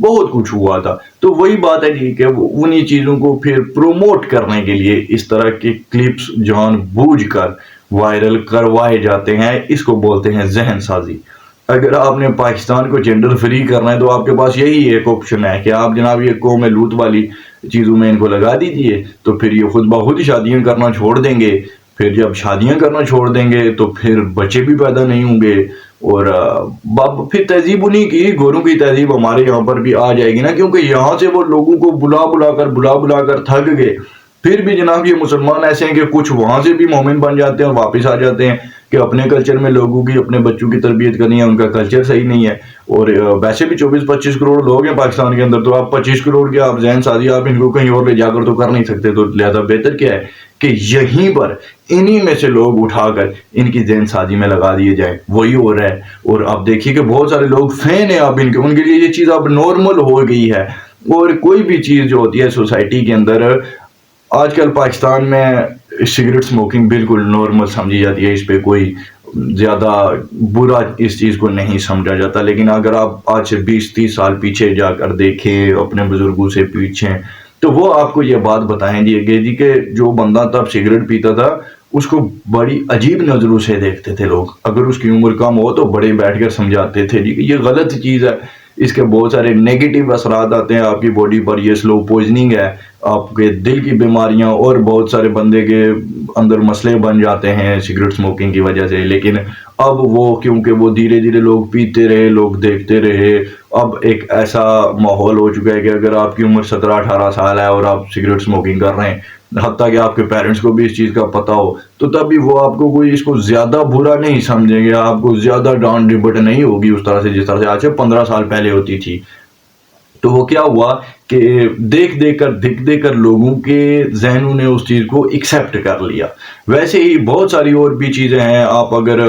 بہت کچھ ہوا تھا. تو وہی بات ہے جی کہ انہی چیزوں کو پھر پروموٹ کرنے کے لیے اس طرح کے کلپس جان بوجھ کر وائرل کروائے جاتے ہیں. اس کو بولتے ہیں ذہن سازی. اگر آپ نے پاکستان کو جینڈر فری کرنا ہے تو آپ کے پاس یہی ایک آپشن ہے کہ آپ جناب یہ قوم لوط والی چیزوں میں ان کو لگا دیجیے تو پھر یہ خود بخود شادیاں کرنا چھوڑ دیں گے. پھر جب شادیاں کرنا چھوڑ دیں گے تو پھر بچے بھی پیدا نہیں ہوں گے. اور پھر تہذیب انہیں کی گوروں کی تہذیب ہمارے یہاں پر بھی آ جائے گی نا, کیونکہ یہاں سے وہ لوگوں کو بلا کر تھک گئے. پھر بھی جناب یہ مسلمان ایسے ہیں کہ کچھ وہاں سے بھی مومن بن جاتے ہیں اور واپس آ جاتے ہیں کہ اپنے کلچر میں لوگوں کی اپنے بچوں کی تربیت کرنی ہے, ان کا کلچر صحیح نہیں ہے. اور ویسے بھی 24-25 کروڑ لوگ ہیں پاکستان کے اندر, تو آپ 25 کروڑ کے آپ ذہن سازی آپ ان کو کہیں اور لے جا کر تو کر نہیں سکتے. تو لہذا بہتر کیا ہے کہ یہیں پر انہی میں سے لوگ اٹھا کر ان کی ذہن سازی میں لگا دیے جائیں. وہی ہو رہا ہے. اور آپ دیکھیے کہ بہت سارے لوگ فین ہیں اب ان کے لیے یہ چیز اب نارمل ہو گئی ہے. اور کوئی بھی چیز جو ہوتی ہے سوسائٹی کے اندر آج کل پاکستان میں سگریٹ اسموکنگ بالکل نارمل سمجھی جاتی ہے. اس پہ کوئی زیادہ برا اس چیز کو نہیں سمجھا جاتا. لیکن اگر آپ آج سے 20-30 سال پیچھے جا کر دیکھیں اپنے بزرگوں سے پیچھے, تو وہ آپ کو یہ بات بتائیں گے جی کہ جو بندہ تب سگریٹ پیتا تھا اس کو بڑی عجیب نظروں سے دیکھتے تھے لوگ. اگر اس کی عمر کم ہو تو بڑے بیٹھ کر سمجھاتے تھے جی کہ یہ غلط چیز ہے, اس کے بہت سارے نیگیٹو اثرات آتے ہیں آپ کی باڈی پر, یہ سلو پوائزننگ ہے, آپ کے دل کی بیماریاں اور بہت سارے بندے کے اندر مسئلے بن جاتے ہیں سگریٹ اسموکنگ کی وجہ سے. لیکن اب وہ کیونکہ وہ دھیرے دھیرے لوگ پیتے رہے, لوگ دیکھتے رہے, اب ایک ایسا ماحول ہو چکا ہے کہ اگر آپ کی عمر 17-18 سال ہے اور آپ سگریٹ اسموکنگ کر رہے ہیں, حتیٰ کہ آپ کے پیرنٹس کو بھی اس چیز کا پتہ ہو, تو تب بھی وہ آپ کو کوئی اس کو زیادہ برا نہیں سمجھیں گے, آپ کو زیادہ ڈانٹ ڈپٹ نہیں ہوگی اس طرح سے جس طرح سے آج سے 15 سال پہلے ہوتی تھی. تو وہ کیا ہوا کہ دیکھ کر لوگوں کے ذہنوں نے اس چیز کو ایکسیپٹ کر لیا. ویسے ہی بہت ساری اور بھی چیزیں ہیں. آپ اگر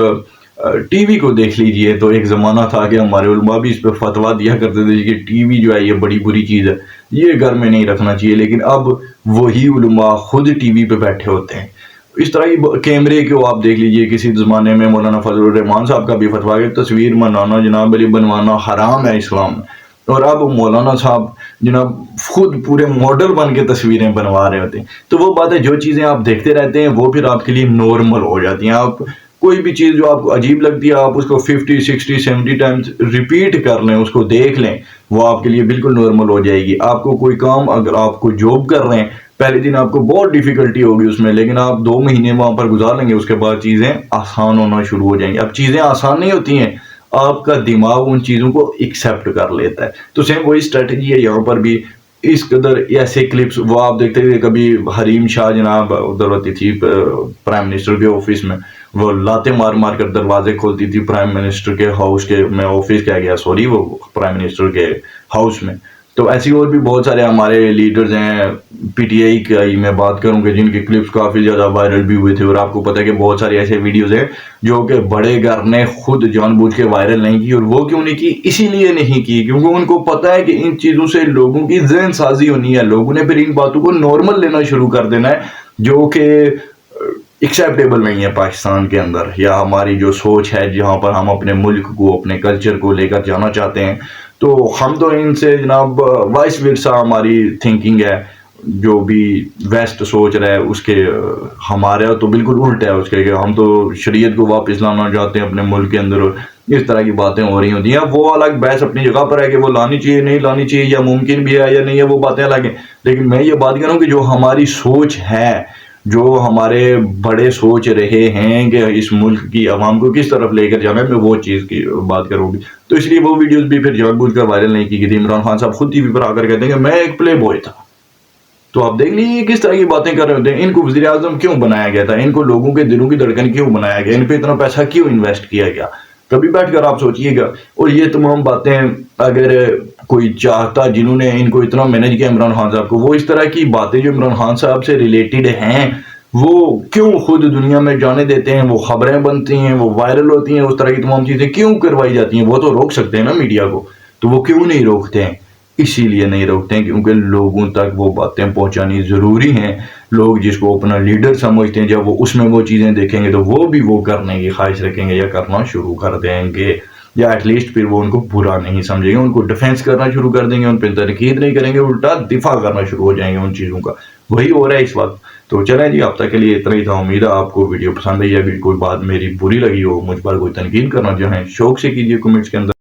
ٹی وی کو دیکھ لیجئے تو ایک زمانہ تھا کہ ہمارے علماء بھی اس پہ فتویٰ دیا کرتے تھے کہ ٹی وی جو ہے یہ بڑی بری چیز ہے, یہ گھر میں نہیں رکھنا چاہیے. لیکن اب وہی علماء خود ٹی وی پہ بیٹھے ہوتے ہیں. اس طرح کی کیمرے کو آپ دیکھ لیجئے, کسی زمانے میں مولانا فضل الرحمان صاحب کا بھی فتویٰ کہ تصویر بنانا جناب علی بنوانا حرام ہے اسلام میں, اور اب مولانا صاحب جناب خود پورے ماڈل بن کے تصویریں بنوا رہے ہوتے ہیں. تو وہ بات ہے, جو چیزیں آپ دیکھتے رہتے ہیں وہ پھر آپ کے لیے نارمل ہو جاتی ہیں. آپ کوئی بھی چیز جو آپ کو عجیب لگتی ہے آپ اس کو 50-60-70 ٹائمز ریپیٹ کر لیں, اس کو دیکھ لیں, وہ آپ کے لیے بالکل نارمل ہو جائے گی. آپ کو کوئی کام, اگر آپ کو جاب کر رہے ہیں, پہلے دن آپ کو بہت ڈیفیکلٹی ہوگی اس میں, لیکن آپ 2 مہینے وہاں پر گزار لیں گے, اس کے بعد چیزیں آسان ہونا شروع ہو جائیں گی. اب چیزیں آسان نہیں ہوتی ہیں, آپ کا دماغ ان چیزوں کو ایکسیپٹ کر لیتا ہے. تو سیم وہی اسٹریٹجی ہے یہاں پر بھی. اس قدر ایسے کلپس وہ آپ دیکھتے تھے, کبھی حریم شاہ جناب ادھر ہوتی تھی پرائم منسٹر کے آفس میں, وہ لاتے مار کر دروازے کھولتی تھی پرائم منسٹر کے ہاؤس کے, میں آفس کہہ گیا سوری, وہ پرائم منسٹر کے ہاؤس میں. تو ایسی اور بھی بہت سارے ہمارے لیڈرز ہیں. پی ٹی آئی کی میں بات کروں کہ جن کے کلپس کافی زیادہ وائرل بھی ہوئے تھے, اور آپ کو پتہ ہے کہ بہت سارے ایسے ویڈیوز ہیں جو کہ بڑے گھر نے خود جان بوجھ کے وائرل نہیں کی. اور وہ کیوں نہیں کی؟ اسی لیے نہیں کی کیونکہ ان کو پتہ ہے کہ ان چیزوں سے لوگوں کی ذہن سازی ہونی ہے, لوگوں نے پھر ان باتوں کو نارمل لینا شروع کر دینا ہے جو کہ ایکسیپٹیبل نہیں ہے پاکستان کے اندر, یا ہماری جو سوچ ہے جہاں پر ہم اپنے ملک کو, اپنے کلچر کو لے کر جانا چاہتے ہیں. تو ہم تو ان سے جناب وائس ورثہ ہماری تھنکنگ ہے, جو بھی ویسٹ سوچ رہا ہے اس کے ہمارا تو بالکل الٹ ہے اس کے, کہ ہم تو شریعت کو واپس لانا چاہتے ہیں اپنے ملک کے اندر. اس طرح کی باتیں ہو رہی ہوتی ہیں. وہ الگ بحث اپنی جگہ پر ہے کہ وہ لانی چاہیے نہیں لانی چاہیے, یا ممکن بھی ہے یا نہیں ہے, وہ باتیں الگ ہیں. لیکن میں یہ بات کر رہا ہوں کہ جو ہماری سوچ ہے, جو ہمارے بڑے سوچ رہے ہیں کہ اس ملک کی عوام کو کس طرف لے کر جانا ہے, میں وہ چیز کی بات کروں گی. تو اس لیے وہ ویڈیوز بھی پھر جان بوجھ کر وائرل نہیں کی گئی تھی. عمران خان صاحب خود ٹی وی پر آ کر کہتے ہیں کہ میں ایک پلے بوائے تھا. تو آپ دیکھ لیجیے کس طرح کی باتیں کر رہے ہوتے ہیں. ان کو وزیر اعظم کیوں بنایا گیا تھا, ان کو لوگوں کے دلوں کی دھڑکن کیوں بنایا گیا, ان پہ اتنا پیسہ کیوں انویسٹ کیا گیا, کبھی بیٹھ کر آپ سوچئے گا. اور یہ تمام باتیں اگر کوئی چاہتا, جنہوں نے ان کو اتنا مینج کیا عمران خان صاحب کو, وہ اس طرح کی باتیں جو عمران خان صاحب سے ریلیٹڈ ہیں وہ کیوں خود دنیا میں جانے دیتے ہیں, وہ خبریں بنتی ہیں, وہ وائرل ہوتی ہیں, اس طرح کی تمام چیزیں کیوں کروائی جاتی ہیں. وہ تو روک سکتے ہیں نا میڈیا کو, تو وہ کیوں نہیں روکتے ہیں؟ اسی لیے نہیں روکتے ہیں کیونکہ لوگوں تک وہ باتیں پہنچانی ضروری ہیں. لوگ جس کو اپنا لیڈر سمجھتے ہیں, جب وہ اس میں وہ چیزیں دیکھیں گے تو وہ بھی وہ کرنے کی خواہش رکھیں گے یا کرنا شروع کر دیں گے. یا ایٹ لیسٹ پھر وہ ان کو برا نہیں سمجھیں گے، ان کو ڈیفینس کرنا شروع کر دیں گے، ان پہ تنقید نہیں کریں گے، الٹا دفاع کرنا شروع ہو جائیں گے ان چیزوں کا. وہی ہو رہا ہے اس وقت. تو چلیں جی، اب تک کے لیے اتنا ہی تھا. امید ہے آپ کو ویڈیو پسند آئی. اگر کوئی بات میری بری لگی ہو، مجھ پر کوئی تنقید کرنا چاہیں، شوق سے کیجیے کمنٹس کے اندر.